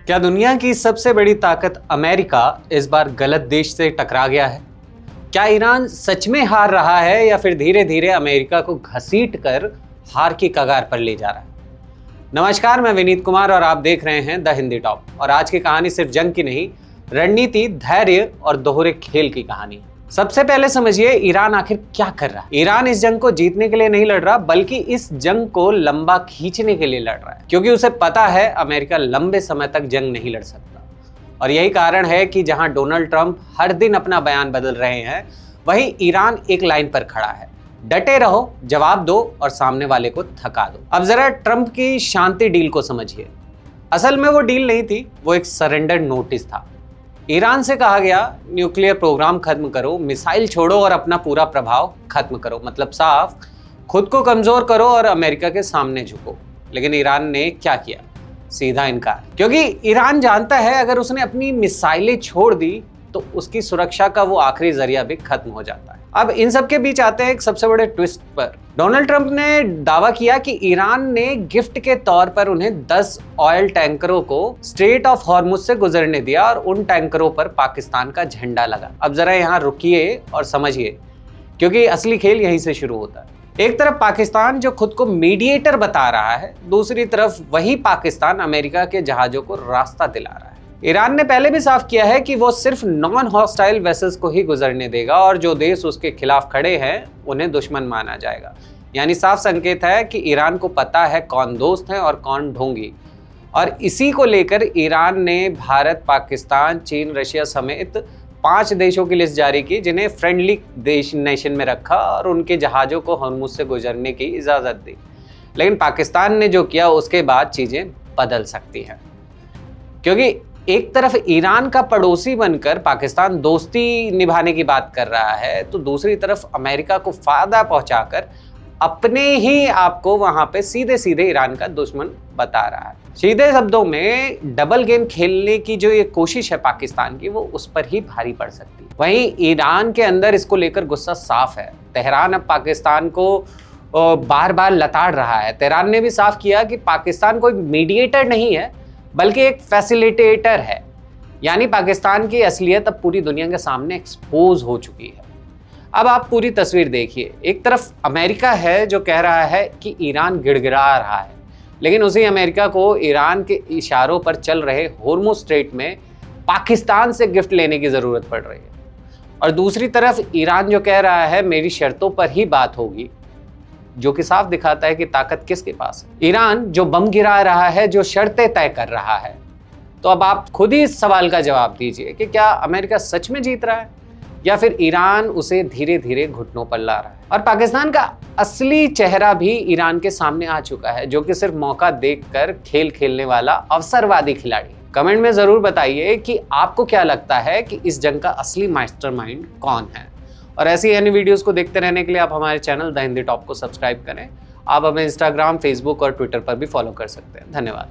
क्या दुनिया की सबसे बड़ी ताकत अमेरिका इस बार गलत देश से टकरा गया है? क्या ईरान सच में हार रहा है या फिर धीरे धीरे अमेरिका को घसीट कर हार की कगार पर ले जा रहा है? नमस्कार, मैं विनीत कुमार और आप देख रहे हैं द हिंदी टॉप। और आज की कहानी सिर्फ जंग की नहीं, रणनीति, धैर्य और दोहरे खेल की कहानी है। सबसे पहले समझिए ईरान आखिर क्या कर रहा है। ईरान इस जंग को जीतने के लिए नहीं लड़ रहा, बल्कि इस जंग को लंबा खींचने के लिए लड़ रहा है, क्योंकि उसे पता है अमेरिका लंबे समय तक जंग नहीं लड़ सकता। और यही कारण है कि जहां डोनाल्ड ट्रंप हर दिन अपना बयान बदल रहे हैं, वहीं ईरान एक लाइन पर खड़ा है, डटे रहो, जवाब दो और सामने वाले को थका दो। अब जरा ट्रंप की शांति डील को समझिए। असल में वो डील नहीं थी, वो एक सरेंडर नोटिस था। ईरान से कहा गया, न्यूक्लियर प्रोग्राम खत्म करो, मिसाइल छोड़ो और अपना पूरा प्रभाव खत्म करो। मतलब साफ, खुद को कमजोर करो और अमेरिका के सामने झुको। लेकिन ईरान ने क्या किया? सीधा इनकार। क्योंकि ईरान जानता है अगर उसने अपनी मिसाइलें छोड़ दी तो उसकी सुरक्षा का वो आखिरी जरिया भी खत्म हो जाता है। अब इन सब के बीच आते हैं एक सबसे बड़े ट्विस्ट पर। डोनाल्ड ट्रंप ने दावा किया कि ईरान ने गिफ्ट के तौर पर उन्हें 10 ऑयल टैंकरों को स्ट्रेट ऑफ हॉर्मुज से गुजरने दिया और उन टैंकरों पर पाकिस्तान का झंडा लगा। अब जरा यहाँ रुकिए और समझिए, क्योंकि असली खेल यहीं से शुरू होता है। एक तरफ पाकिस्तान जो खुद को मीडिएटर बता रहा है, दूसरी तरफ वही पाकिस्तान अमेरिका के जहाजों को रास्ता दिला रहा है। ईरान ने पहले भी साफ किया है कि वो सिर्फ नॉन हॉस्टाइल वेसल्स को ही गुजरने देगा और जो देश उसके खिलाफ खड़े हैं उन्हें दुश्मन माना जाएगा। यानी साफ संकेत है कि ईरान को पता है कौन दोस्त है और कौन ढोंगी। और इसी को लेकर ईरान ने भारत, पाकिस्तान, चीन, रशिया समेत 5 देशों की लिस्ट जारी की, जिन्हें फ्रेंडली देश नेशन में रखा और उनके जहाज़ों को हॉर्मुज से गुजरने की इजाज़त दी। लेकिन पाकिस्तान ने जो किया उसके बाद चीज़ें बदल सकती हैं, क्योंकि एक तरफ ईरान का पड़ोसी बनकर पाकिस्तान दोस्ती निभाने की बात कर रहा है, तो दूसरी तरफ अमेरिका को फायदा पहुंचाकर अपने ही आप को वहां पे सीधे सीधे ईरान का दुश्मन बता रहा है। सीधे शब्दों में डबल गेम खेलने की जो ये कोशिश है पाकिस्तान की, वो उस पर ही भारी पड़ सकती है। वहीं ईरान के अंदर इसको लेकर गुस्सा साफ है। तेहरान अब पाकिस्तान को बार बार लताड़ रहा है। तेहरान ने भी साफ किया कि पाकिस्तान कोई मीडिएटर नहीं है, बल्कि एक फैसिलिटेटर है। यानी पाकिस्तान की असलियत अब पूरी दुनिया के सामने एक्सपोज हो चुकी है। अब आप पूरी तस्वीर देखिए। एक तरफ अमेरिका है जो कह रहा है कि ईरान गिड़गिड़ा रहा है, लेकिन उसी अमेरिका को ईरान के इशारों पर चल रहे हॉर्मुज स्ट्रेट में पाकिस्तान से गिफ्ट लेने की ज़रूरत पड़ रही है। और दूसरी तरफ ईरान जो कह रहा है मेरी शर्तों पर ही बात होगी, जो कि साफ दिखाता है कि ताकत किसके पास है। ईरान जो बम गिरा रहा है, जो शर्तें तय कर रहा है। तो अब आप खुद ही इस सवाल का जवाब दीजिए कि क्या अमेरिका सच में जीत रहा है या फिर ईरान उसे धीरे धीरे घुटनों पर ला रहा है। और पाकिस्तान का असली चेहरा भी ईरान के सामने आ चुका है, जो कि सिर्फ मौका देखकर खेल खेलने वाला अवसरवादी खिलाड़ी है। कमेंट में जरूर बताइए कि आपको क्या लगता है कि इस जंग का असली मास्टरमाइंड कौन है। और ऐसी अन्य वीडियोस को देखते रहने के लिए आप हमारे चैनल द हिंदी टॉप को सब्सक्राइब करें। आप हमें इंस्टाग्राम, फेसबुक और ट्विटर पर भी फॉलो कर सकते हैं। धन्यवाद।